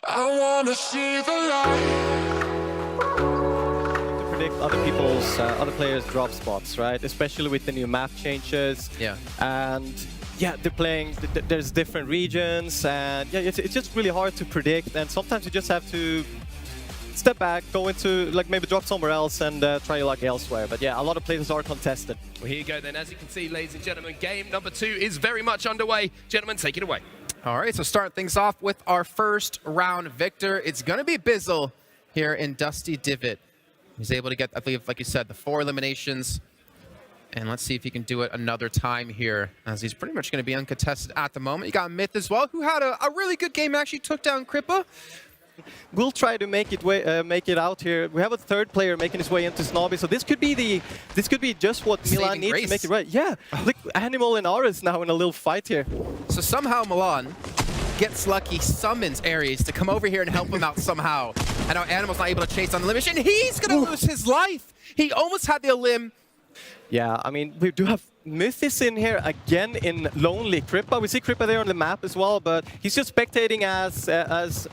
I wanna see the light. To predict other players' drop spots, right? Especially with the new map changes. Yeah. And yeah, they're playing. There's different regions, and yeah, it's just really hard to predict. And sometimes you just have to step back, go into like maybe drop somewhere else, and try your luck elsewhere. But yeah, a lot of places are contested. Well, here you go then. As you can see, ladies and gentlemen, game number 2 is very much underway. Gentlemen, take it away. All right, so starting things off with our first round victor. It's going to be Bizzle here in Dusty Divot. He's able to get, I believe, like you said, the 4 eliminations. And let's see if he can do it another time here, as he's pretty much going to be uncontested at the moment. You got Myth as well, who had a really good game, actually took down Krippa. We'll try to make it out here. We have a third player making his way into Snobby, so this could be just what Milan needs to make it right. Yeah, look, Animal and Aris now in a little fight here. So somehow Milan gets lucky, summons Ares to come over here and help him out somehow. And now Animal's not able to chase on the elimination. He's going to lose his life. He almost had the elim. Yeah, I mean, we do have Myth is in here again in Lonely. Krippa, we see Krippa there on the map as well, but he's just spectating as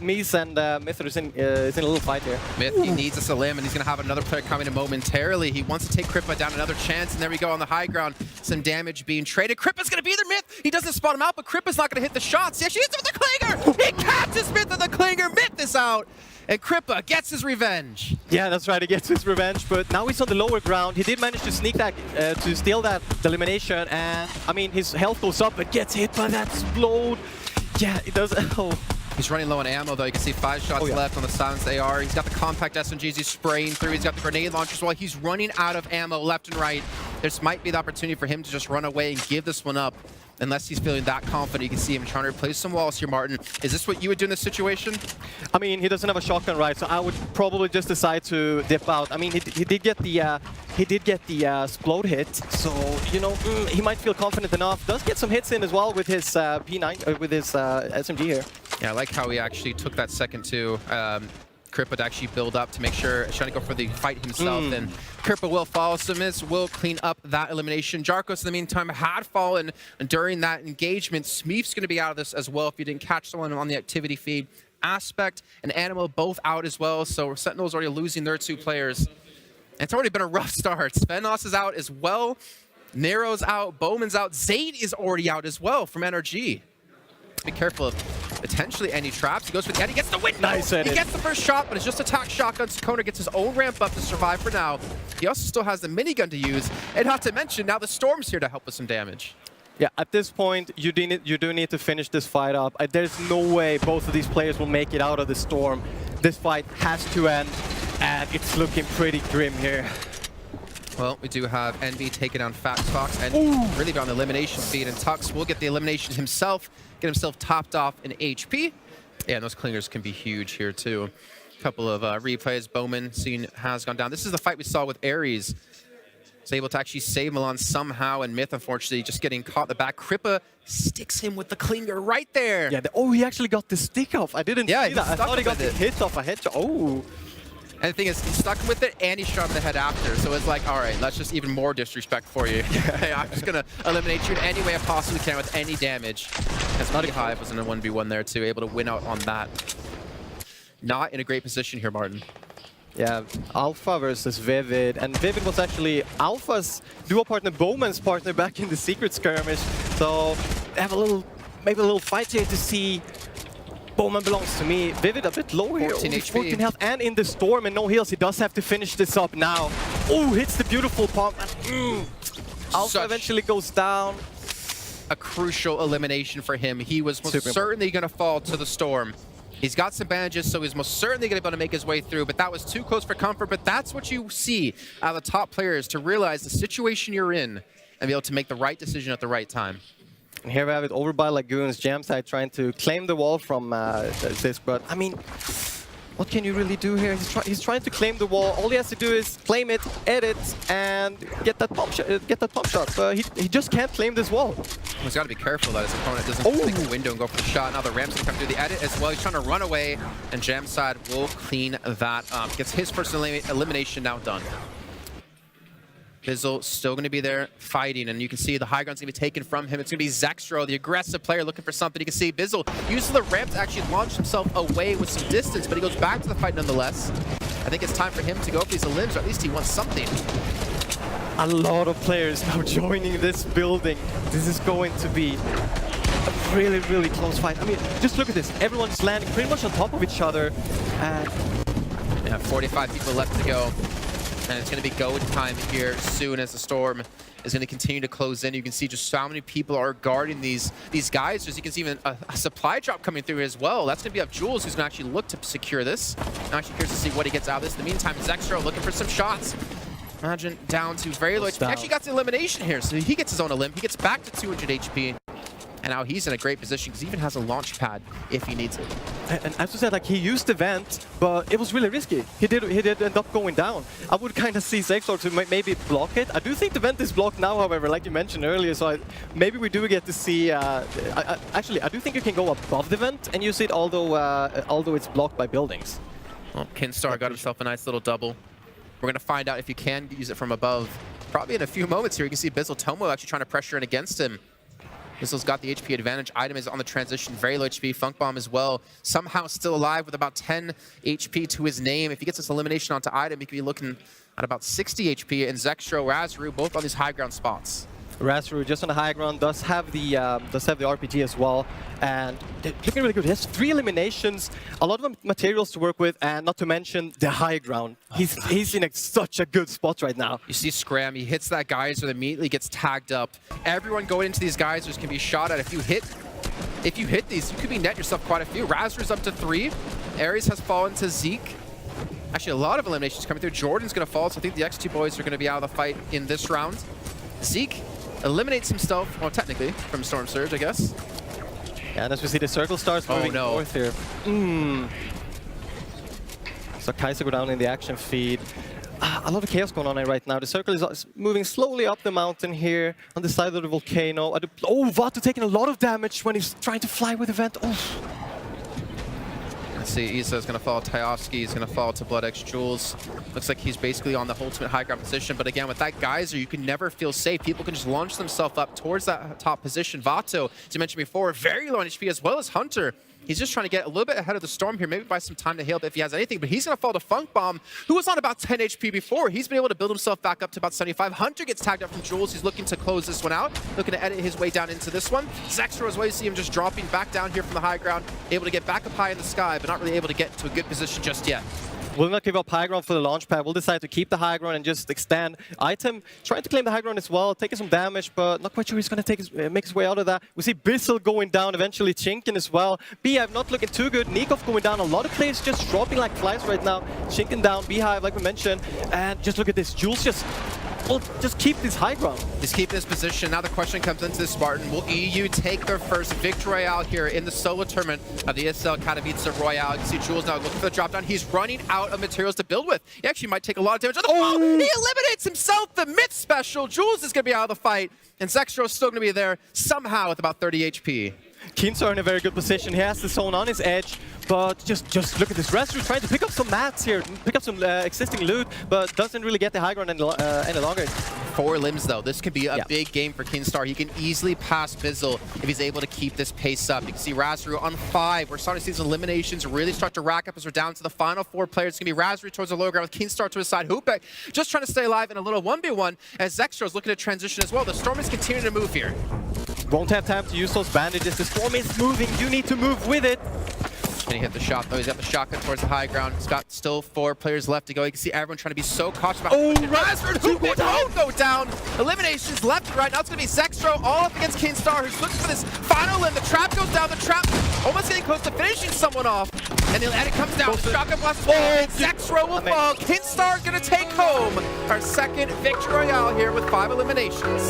Mies and Myth is in a little fight here. Myth, he needs a elim, and he's going to have another player coming in momentarily. He wants to take Krippa down another chance, and there we go on the high ground. Some damage being traded. Krippa's going to be there, Myth. He doesn't spot him out, but Krippa's not going to hit the shots. He actually hits him with the Klinger. He catches Myth with the Klinger. Myth is out. And Krippa gets his revenge. Yeah, that's right, he gets his revenge, but now he's on the lower ground. He did manage to sneak that, to steal that elimination, and I mean, his health goes up, but gets hit by that explode. Yeah, it does. Oh. He's running low on ammo, though. You can see 5 shots left on the silenced AR. He's got the compact SMGs he's spraying through. He's got the grenade launchers while he's running out of ammo left and right. This might be the opportunity for him to just run away and give this one up. Unless he's feeling that confident, you can see him trying to replace some walls here, Martin. Is this what you would do in this situation? I mean, he doesn't have a shotgun, right? So I would probably just decide to dip out. I mean, he did get the explode hit, so you know he might feel confident enough. Does get some hits in as well with his P9 with his SMG here. Yeah, I like how he actually took that second to Krippa to actually build up to make sure, trying to go for the fight himself. And Krippa will follow. Miz will clean up that elimination. Jarkos, in the meantime, had fallen during that engagement. Smeef's going to be out of this as well if you didn't catch someone on the activity feed. Aspect and Animal both out as well, so Sentinel's already losing their 2 players. It's already been a rough start. Svenos is out as well. Nero's out. Bowman's out. Zayd is already out as well from NRG. Be careful of potentially any traps. He goes for the edit, he gets the window. Nice edit. He gets the first shot, but it's just attack shotgun. Sakona gets his own ramp up to survive for now. He also still has the minigun to use, and not to mention now the Storm's here to help with some damage. Yeah, at this point, you do need to finish this fight up. There's no way both of these players will make it out of the Storm. This fight has to end, and it's looking pretty grim here. Well, we do have Envy taking down Fat Fox and really on the elimination feed, and Tux will get the elimination himself, get himself topped off in HP. Yeah, and those clingers can be huge here too. A couple of replays. Bowman has gone down. This is the fight we saw with Ares. He's able to actually save Milan somehow, and Myth, unfortunately, just getting caught in the back. Krippa sticks him with the clinger right there. Yeah, he actually got the stick off. I didn't see that. I thought he got the hit off a headshot. Oh. And the thing is, he stuck with it, and he shot him in the head after. So it's like, all right, let's just even more disrespect for you. I'm just going to eliminate you in any way I possibly can with any damage. As Hive was in a 1v1 there, too, able to win out on that. Not in a great position here, Martin. Yeah, Alpha versus Vivid. And Vivid was actually Alpha's duo partner, Bowman's partner, back in the Secret Skirmish. So they have maybe a little fight here to see. Bowman belongs to me. Vivid a bit low here. 14 HP. 14 health and in the Storm and no heals. He does have to finish this up now. Oh, hits the beautiful pump. Alpha eventually goes down. A crucial elimination for him. He was most certainly going to fall to the Storm. He's got some bandages, so he's most certainly going to be able to make his way through, but that was too close for comfort. But that's what you see out of the top players, to realize the situation you're in and be able to make the right decision at the right time. And here we have it over by Lagoons. Jamside trying to claim the wall from Zisk, but I mean, what can you really do here? He's trying to claim the wall. All he has to do is claim it, edit, and get that pump shot. But he just can't claim this wall. He's got to be careful that his opponent doesn't take the window and go for the shot. Now the Ram's going to come through the edit as well. He's trying to run away, and Jamside will clean that up. Gets his first elimination now done. Bizzle still going to be there fighting, and you can see the high ground's going to be taken from him. It's going to be Zextro, the aggressive player, looking for something. You can see Bizzle uses the ramp to actually launch himself away with some distance, but he goes back to the fight nonetheless. I think it's time for him to go for these limbs, or at least he wants something. A lot of players now joining this building. This is going to be a really, really close fight. I mean, just look at this. Everyone's landing pretty much on top of each other. And yeah, 45 people left to go. And it's going to be go time here soon as the storm is going to continue to close in. You can see just how many people are guarding these guys. As you can see, even a supply drop coming through as well. That's going to be up Jules, who's going to actually look to secure this. I'm actually curious to see what he gets out of this. In the meantime, Zextro looking for some shots. Imagine down to very low HP. He actually got the elimination here, so he gets his own elim. He gets back to 200 HP. And now he's in a great position because he even has a launch pad if he needs it. And as you said, like, he used the vent, but it was really risky. He did end up going down. I would kind of see Zextro to maybe block it. I do think the vent is blocked now, however, like you mentioned earlier, so maybe we do get to see... actually, I do think you can go above the vent and use it, although it's blocked by buildings. Well, Kinstar got himself a nice little double. We're going to find out if you can use it from above. Probably in a few moments here, you can see Bizzle Tomo actually trying to pressure in against him. Bizzle's got the HP advantage. Item is on the transition, very low HP. Funk Bomb as well, somehow still alive with about 10 HP to his name. If he gets this elimination onto Item, he could be looking at about 60 HP. And Zextro, Razru, both on these high ground spots. Razru, just on the high ground, does have the RPG as well, and they're looking really good. He has 3 eliminations, a lot of materials to work with, and not to mention the high ground. He's in such a good spot right now. You see Scram, he hits that geyser, immediately gets tagged up. Everyone going into these geysers can be shot at. If you hit these, you could be net yourself quite a few. Razru's up to 3. Ares has fallen to Zeke. Actually, a lot of eliminations coming through. Jordan's going to fall, so I think the X2 boys are going to be out of the fight in this round. Zeke eliminates himself, well, technically, from Storm Surge, I guess. Yeah, and as we see, the circle starts moving north here. So Kaiser go down in the action feed. A lot of chaos going on right now. The circle is moving slowly up the mountain here on the side of the volcano. Oh, Vato taking a lot of damage when he's trying to fly with the vent. Oh. Let's see, Isa is going to fall to Tyovsky, he's going to fall to BloodX Jules. Looks like he's basically on the ultimate high ground position, but again, with that geyser, you can never feel safe. People can just launch themselves up towards that top position. Vato, as you mentioned before, very low on HP, as well as Hunter. He's just trying to get a little bit ahead of the storm here, maybe buy some time to heal if he has anything, but he's going to fall to Funk Bomb, who was on about 10 HP before. He's been able to build himself back up to about 75. Hunter gets tagged up from Jules. He's looking to close this one out, looking to edit his way down into this one. Zextro as well, you see him just dropping back down here from the high ground, able to get back up high in the sky, but not really able to get to a good position just yet. Will not give up high ground for the launch pad. We'll decide to keep the high ground and just extend. Item trying to claim the high ground as well, taking some damage, but not quite sure he's going to make his way out of that. We see Bizzle going down, eventually Chinkin as well. Beehive not looking too good. Nikov going down. A lot of players just dropping like flies right now. Chinkin down, Beehive like we mentioned. And just look at this. Jules just keep this high ground. Just keep this position. Now the question comes into the Spartan. Will EU take their first victory Royale here in the solo tournament of the ESL Katowice Royale? You can see Jules now looking for the drop down. He's running out of materials to build with. He actually might take a lot of damage. Oh, he eliminates himself. The Myth special. Jules is going to be out of the fight. And Zextro is still going to be there somehow with about 30 HP. Kinstar in a very good position. He has the zone on his edge, but just look at this. Razru trying to pick up some mats here, pick up some existing loot, but doesn't really get the high ground any longer. 4 limbs though. This could be a big game for Kinstar. He can easily pass Bizzle if he's able to keep this pace up. You can see Razru on 5. We're starting to see these eliminations really start to rack up as we're down to the final 4 players. It's going to be Razru towards the low ground with Kinstar to his side. Hoopek just trying to stay alive in a little 1v1 as Zextro is looking to transition as well. The Storm is continuing to move here. Won't have time to use those bandages. The storm is moving. You need to move with it. And he hit the shot though. He's got the shotgun towards the high ground. He's got still 4 players left to go. You can see everyone trying to be so cautious about Razru. Who won't go down? Eliminations left and right. Now it's going to be Zextro all up against Kinstar, who's looking for this final limb. The trap goes down. The trap almost getting close to finishing someone off. And the edit comes down. The shotgun blast and Zextro will fall. Kinstar going to take home our second victory Royale here with 5 eliminations.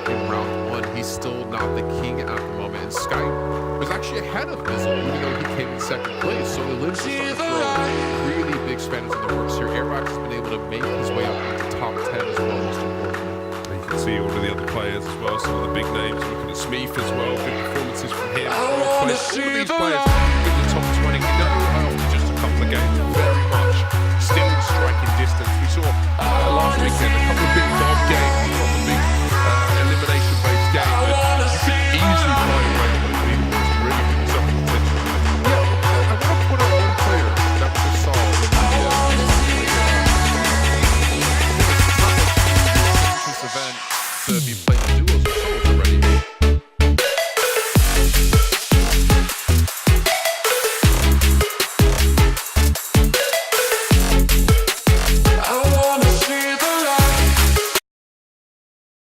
In round 1, he's still not the king at the moment, and Sky was actually ahead of Bizzle, even though he came in 2nd place, so it lives to throw really big spanners in the works here. Airbox has been able to make his way up into top 10 as well, most importantly. You can see all of the other players as well, some of the big names, looking at Smeeth as well, good performances from him. All of these players